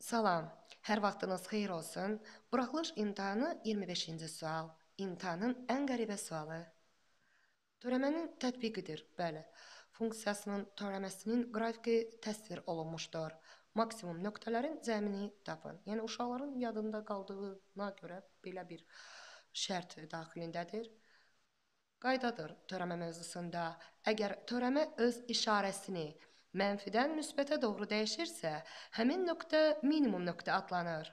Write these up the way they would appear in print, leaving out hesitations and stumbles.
Salam, hər vaxtınız xeyir olsun. Buraxılış imtahanı 25-ci sual. İmtahanın ən qəribə sualı. Törəmənin tətbiqidir, bəli. Funksiyasının törəməsinin qrafiki təsvir olunmuşdur. Maksimum nöqtələrin cəmini tapın. Yəni, uşaqların yadında qaldığına görə belə bir şərt daxilindədir. Qaydadır törəmə mövzusunda. Əgər törəmə öz işarəsini mənfidən müsbətə doğru dəyişirsə, həmin nöqtə minimum nöqtə adlanır.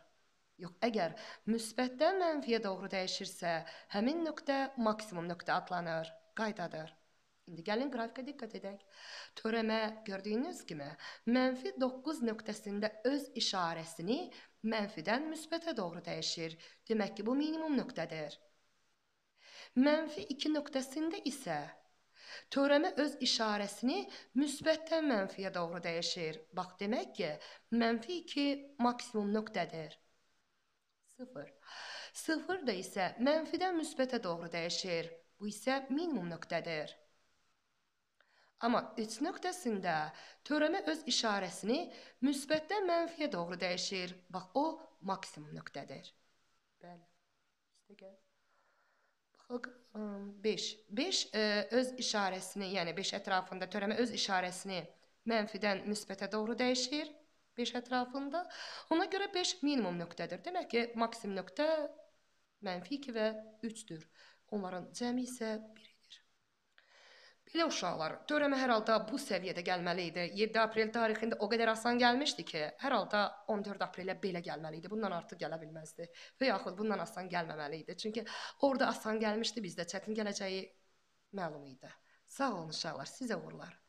Yox, əgər müsbətdən mənfiyə doğru dəyişirsə, həmin nöqtə maksimum nöqtə adlanır. Qaydadır. İndi gəlin qrafikə diqqət edək. Törəmə gördüyünüz kimi mənfi 9 nöqtəsində öz işarəsini mənfidən müsbətə doğru dəyişir. Demək ki, bu minimum nöqtədir. Mənfi 2 nöqtəsində isə törəmə öz işarəsini müsbətdən mənfiyə doğru dəyişir. Bax, demək ki, mənfi 2 maksimum nöqtədir. 0. 0 da isə mənfidən müsbətə doğru dəyişir. Bu isə minimum nöqtədir. Amma 3 nöqtəsində törəmə öz işarəsini müsbətdən mənfiyə doğru dəyişir. Bax, o maksimum nöqtədir. Bəli. İstəgəl. 5. 5 öz işarəsini, yəni 5 ətrafında törəmə öz işarəsini mənfidən müsbətə doğru dəyişir. 5 ətrafında. Ona görə 5 minimum nöqtədir. Demək ki, maksimum nöqtə mənfi 2 və 3-dür. Onların cəmi isə 1-dir. Belə uşaqlar, törəmə hər halda bu səviyyədə gəlməli idi. 7 aprel tarixində o qədər asan gəlmişdi ki, hər halda 14 aprelə belə gəlməli idi. Bundan artıq gələ bilməzdi. Və yaxud bundan asan gəlməməli idi. Çünki orada asan gəlmişdi, bizdə çətin gələcəyi məlum idi. Sağ olun uşaqlar, sizə uğurlar.